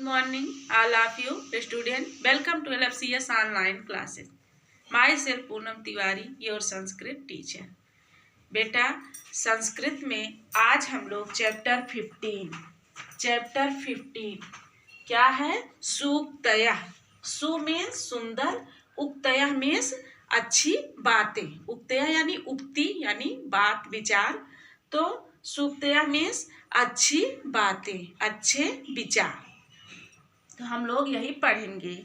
morning, all of you students. Welcome to LFCS online classes. Myself Poonam Tiwari, your Sanskrit teacher. बेटा संस्कृत में आज हम लोग चैप्टर 15 क्या है? सूक्तयः. सु में सुंदर, उक्तयः में अच्छी बातें. उक्तयः यानी उक्ति यानी बात विचार, तो सूक्तयः में अच्छी बातें, अच्छे विचार. तो हम लोग यही पढ़ेंगे.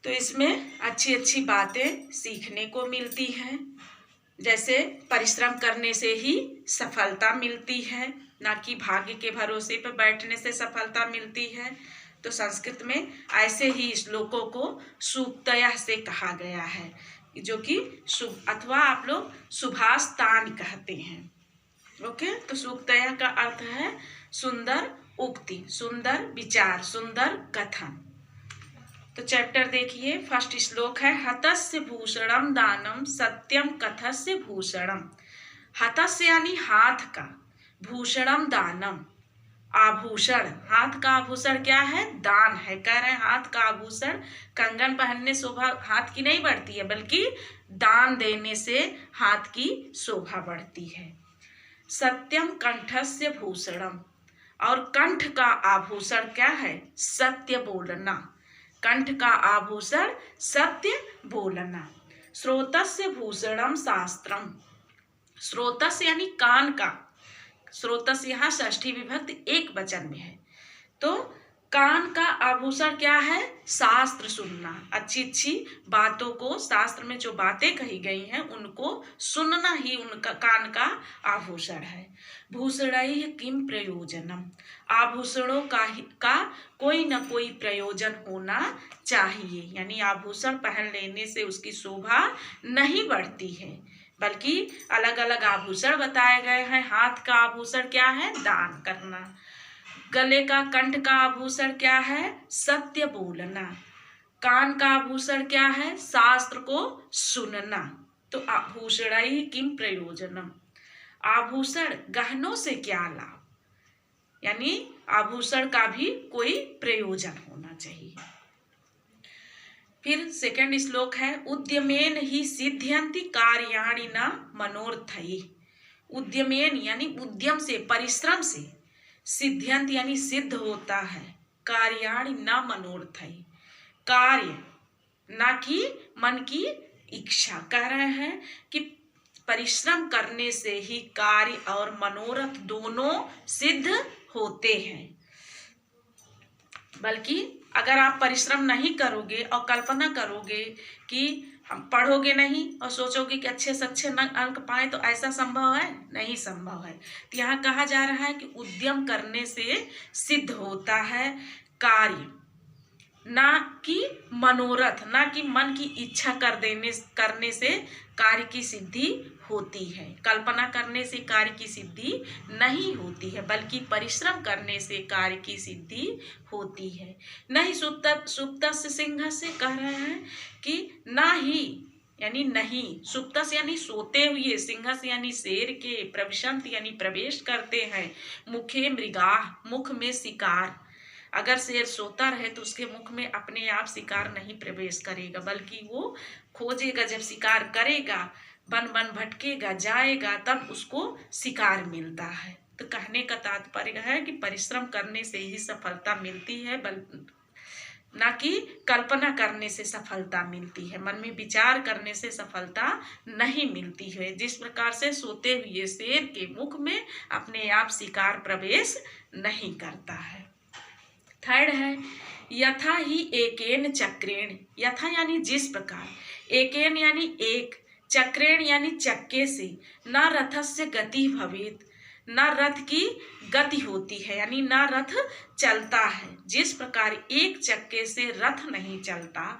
तो इसमें अच्छी अच्छी बातें सीखने को मिलती हैं. जैसे परिश्रम करने से ही सफलता मिलती है, ना कि भाग्य के भरोसे पर बैठने से सफलता मिलती है. तो संस्कृत में ऐसे ही श्लोकों को सूक्तयः से कहा गया है, जो कि अथवा आप लोग सुभाषतान कहते हैं. ओके, तो सूक्तयः का अर्थ है सुंदर उक्ति, सुंदर विचार, सुंदर कथन. तो चैप्टर देखिए. फर्स्ट श्लोक है हतस्य भूषणम दानम सत्यम कथस्य भूषणम. हतस्य यानी हाथ का, भूषणम दानम आभूषण. हाथ का आभूषण क्या है? दान है. कह रहे हैं हाथ का आभूषण कंगन पहनने शोभा हाथ की नहीं बढ़ती है, बल्कि दान देने से हाथ की शोभा बढ़ती है. सत्यम कंठस्य भूषणम. और कंठ का आभूषण क्या है? सत्य बोलना. कंठ का आभूषण सत्य बोलना. श्रोतस्य भूषणम शास्त्रम. श्रोतस्य यानी कान का. श्रोतस्य यहाँ षष्ठी विभक्ति एक वचन में है. तो कान का आभूषण क्या है? शास्त्र सुनना. अच्छी अच्छी बातों को, शास्त्र में जो बातें कही गई हैं उनको सुनना ही उनका कान का आभूषण है. भूषणैः किम प्रयोजनम. आभूषणों का कोई न कोई प्रयोजन होना चाहिए. यानी आभूषण पहन लेने से उसकी शोभा नहीं बढ़ती है, बल्कि अलग अलग आभूषण बताए गए हैं. हाथ का आभूषण क्या है? दान करना. गले का, कंठ का आभूषण क्या है? सत्य बोलना. कान का आभूषण क्या है? शास्त्र को सुनना. तो आभूषणैः किम प्रयोजनम. आभूषण गहनों से क्या लाभ, यानी आभूषण का भी कोई प्रयोजन होना चाहिए. फिर सेकंड श्लोक है उद्यमेन ही सिद्ध्यन्ति कार्याणि न मनोर्थैः. उद्यमेन यानी उद्यम से, परिश्रम से, सिद्ध्यंत यानी सिद्ध होता है, कार्याणि न मनोर्थैः. कार्य ना कि मन की इच्छा. कह रहे हैं कि परिश्रम करने से ही कार्य और मनोरथ दोनों सिद्ध होते हैं. बल्कि अगर आप परिश्रम नहीं करोगे और कल्पना करोगे कि हम पढ़ोगे नहीं और सोचोगे कि अच्छे से अच्छे अंक पाए, तो ऐसा संभव है? नहीं संभव है. तो यहाँ कहा जा रहा है कि उद्यम करने से सिद्ध होता है कार्य, ना कि मनोरथ, ना कि मन की इच्छा करने से कार्य की सिद्धि होती है. कल्पना करने से कार्य की सिद्धि नहीं होती है, बल्कि परिश्रम करने से कार्य की सिद्धि होती है. नहीं सुप्तस्य सिंह से कह रहे हैं कि ना ही यानी नहीं, सुप्तस्य यानी सोते हुए, सिंह यानी शेर के, प्रविशन्त यानी प्रवेश करते हैं, मुखे मृगाः मुख में शिकार. अगर शेर सोता रहे तो उसके मुख में अपने आप शिकार नहीं प्रवेश करेगा, बल्कि वो खोजेगा. जब शिकार करेगा, बन बन भटकेगा, जाएगा, तब उसको शिकार मिलता है. तो कहने का तात्पर्य है कि परिश्रम करने से ही सफलता मिलती है, ना कि कल्पना करने से सफलता मिलती है. मन में विचार करने से सफलता नहीं मिलती है. जिस प्रकार से सोते हुए शेर के मुख में अपने आप शिकार प्रवेश नहीं करता है. थर्ड है यथा ही एकेन चक्रेण. यथा यानी जिस प्रकार, एकेन यानी एक, चक्रेण यानी चक्के से, न रथस्य गति भवेत. न रथ की गति होती है, यानी न रथ चलता है. जिस प्रकार एक चक्के से रथ नहीं चलता,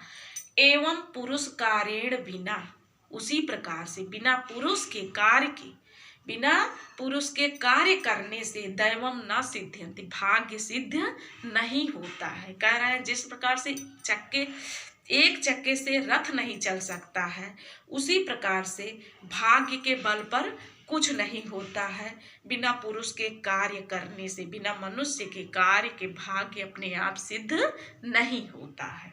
एवं पुरुष कारेण बिना, उसी प्रकार से बिना पुरुष के कार्य के, बिना पुरुष के कार्य करने से दैवम न सिद्ध्यन्ति, भाग्य सिद्ध नहीं होता है. कह रहा है जिस प्रकार से एक चक्के से रथ नहीं चल सकता है, उसी प्रकार से भाग्य के बल पर कुछ नहीं होता है बिना पुरुष के कार्य करने से, बिना मनुष्य के कार्य के भाग्य अपने आप सिद्ध नहीं होता है।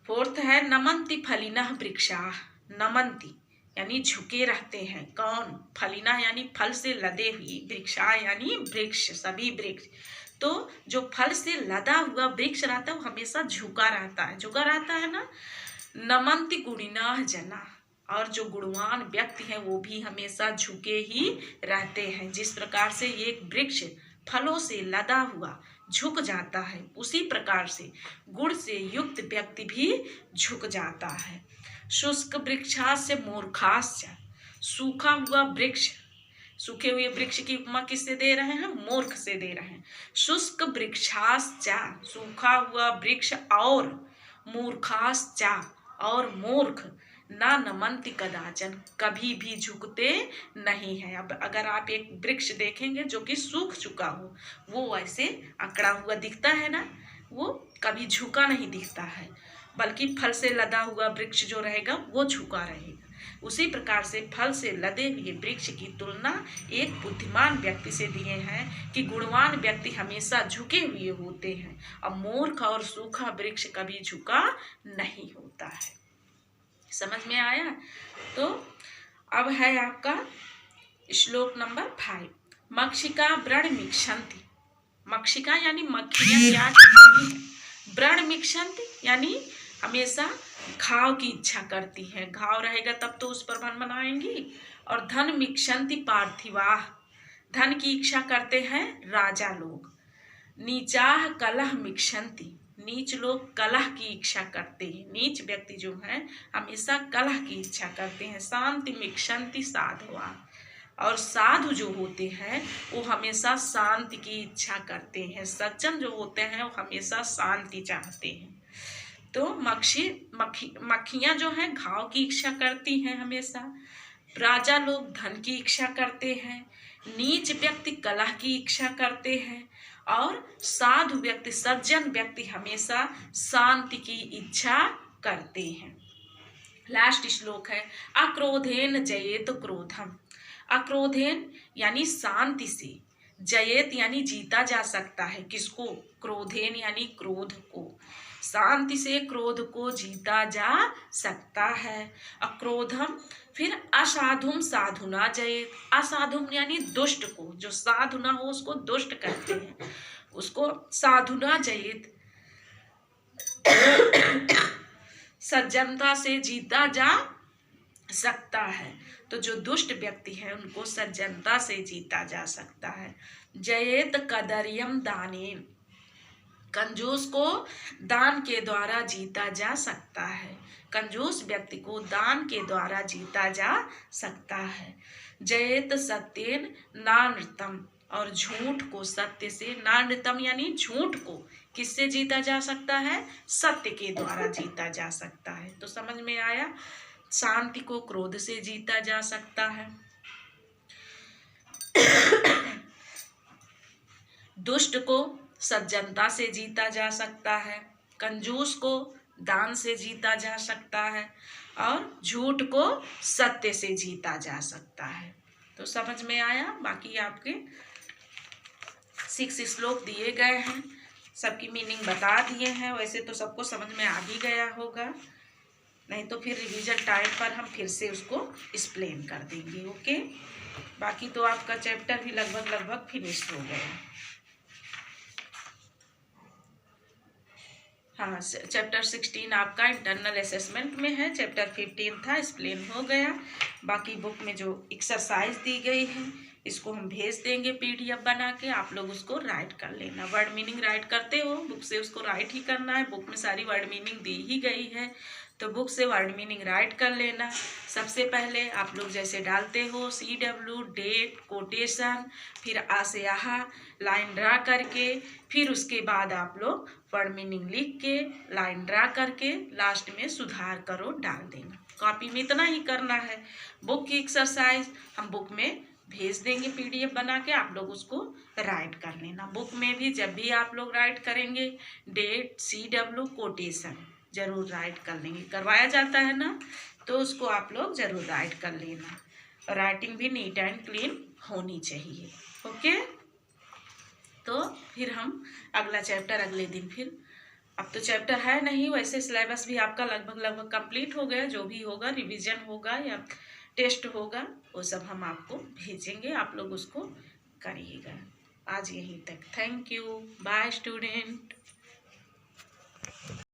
फोर्थ है नमन्ति फलिनः वृक्षाः। नमन्ति यानी झुके रहते हैं, कौन? फलिना यानी फल से लदे हुए, वृक्षा यानी वृक्ष, सभी वृक्ष। तो जो फल से लदा हुआ वृक्ष रहता है वो हमेशा झुका रहता है, झुका रहता है ना। नमन्ति गुणिनः जनाः, और जो गुणवान व्यक्ति हैं वो भी हमेशा झुके ही रहते हैं। जिस प्रकार से एक वृक्ष फलों से लदा हुआ झुक जाता है, उसी प्रकार से गुण से युक्त व्यक्ति भी झुक जाता है। शुष्क वृक्षास्य मूर्खास्य, सूखा हुआ वृक्ष, सूखे हुए वृक्ष की उपमा किससे दे रहे हैं? मूर्ख से दे रहे हैं। शुष्क वृक्षाश्चा, सूखा हुआ वृक्ष, और मूर्खाश्चा, और मूर्ख, ना नमन्ति कदाचन, कभी भी झुकते नहीं है। अब अगर आप एक वृक्ष देखेंगे जो कि सूख चुका हो, वो ऐसे अकड़ा हुआ दिखता है ना, वो कभी झुका नहीं दिखता है, बल्कि फल से लदा हुआ वृक्ष जो रहेगा वो झुका रहेगा। उसी प्रकार से फल से लदे हुए वृक्ष की तुलना एक बुद्धिमान व्यक्ति से दिए हैं कि गुणवान व्यक्ति हमेशा झुके हुए होते हैं, और मूर्ख और सूखा वृक्ष कभी झुका नहीं होता है। समझ में आया? तो अब है आपका श्लोक नंबर 5। मक्षिका व्रण मिक्षन्ति। मक्षिका यानी मक्खियां क्या करती हैं? व्रण मिक्षन्ति यानी हमेशा घाव की इच्छा करती हैं, घाव रहेगा तब तो उस पर बन बनाएंगी। और धन मिक्षन्ति पार्थिवाः, धन की इच्छा करते हैं राजा लोग। नीचाः कलह मिक्षन्ति, नीच लोग कलह की इच्छा करते हैं, नीच व्यक्ति जो है हमेशा कलह की इच्छा करते हैं। शांति मिक्षन्ति साधुआ, और साधु जो होते हैं वो हमेशा शांति की इच्छा करते हैं। सज्जन जो होते हैं वो हमेशा शांति चाहते हैं। तो मक्खियां जो हैं घाव की इच्छा करती हैं हमेशा, राजा लोग धन की इच्छा करते हैं, नीच व्यक्ति कलह की इच्छा करते हैं, और साधु व्यक्ति, सज्जन व्यक्ति हमेशा शांति की इच्छा करते हैं। लास्ट श्लोक है अक्रोधेन जयेत क्रोधम। अक्रोधेन यानी शांति से, जयेत यानी जीता जा सकता है, किसको? क्रोधेन यानी क्रोध को, शांति से क्रोध को जीता जा सकता है। अक्रोधम, फिर असाधुम साधुना जयेत। असाधुम यानी दुष्ट को, जो साधु ना हो उसको दुष्ट कहते हैं, उसको साधुना जयेत, सज्जनता से जीता जा सकता है। तो जो दुष्ट व्यक्ति है उनको सज्जनता से जीता जा सकता है। जयेत कदर्यम दानेन, कंजूस को दान के द्वारा जीता जा सकता है, कंजूस व्यक्ति को दान के द्वारा जीता जा सकता है। जयेत सत्येन नानृतम, और झूठ को सत्य से, नानृतम यानी झूठ को किससे जीता जा सकता है? सत्य के द्वारा जीता जा सकता है। तो समझ में आया? शांति को क्रोध से जीता जा सकता है, दुष्ट को सज्जनता से जीता जा सकता है, कंजूस को दान से जीता जा सकता है, और झूठ को सत्य से जीता जा सकता है। तो समझ में आया? बाकी आपके 6 श्लोक दिए गए हैं, सबकी मीनिंग बता दिए हैं। वैसे तो सबको समझ में आ भी गया होगा, नहीं तो फिर रिवीजन टाइम पर हम फिर से उसको एक्सप्लेन कर देंगे। ओके, बाकी तो आपका चैप्टर भी लगभग फिनिश हो गया। हाँ, चैप्टर 16 आपका इंटरनल असेसमेंट में है, चैप्टर 15 था, एक्सप्लेन हो गया। बाकी बुक में जो एक्सरसाइज दी गई है इसको हम भेज देंगे PDF बना के, आप लोग उसको राइट कर लेना। वर्ड मीनिंग राइट करते हो, बुक से उसको राइट ही करना है, बुक में सारी वर्ड मीनिंग दी ही गई है, तो बुक से वर्ड मीनिंग राइट कर लेना। सबसे पहले आप लोग जैसे डालते हो CW, डेट, कोटेशन, फिर आ से आहा, लाइन ड्रा करके, फिर उसके बाद आप लोग वर्ड मीनिंग लिख के, लाइन ड्रा करके, लास्ट में सुधार करो डाल देना। कॉपी में इतना ही करना है। बुक की एक्सरसाइज हम बुक में भेज देंगे PDF बना के, आप लोग उसको राइट कर लेना। बुक में भी जब भी आप लोग राइट करेंगे डेट, CW, कोटेशन जरूर राइट कर लेंगे, करवाया जाता है ना, तो उसको आप लोग जरूर राइट कर लेना। राइटिंग भी नीट एंड क्लीन होनी चाहिए। ओके, तो फिर हम अगला चैप्टर अगले दिन फिर, अब तो चैप्टर है नहीं, वैसे सिलेबस भी आपका लगभग कंप्लीट हो गया, जो भी होगा रिवीजन होगा या टेस्ट होगा वो सब हम आपको भेजेंगे, आप लोग उसको करिएगा। आज यहीं तक, थैंक यू, बाय स्टूडेंट।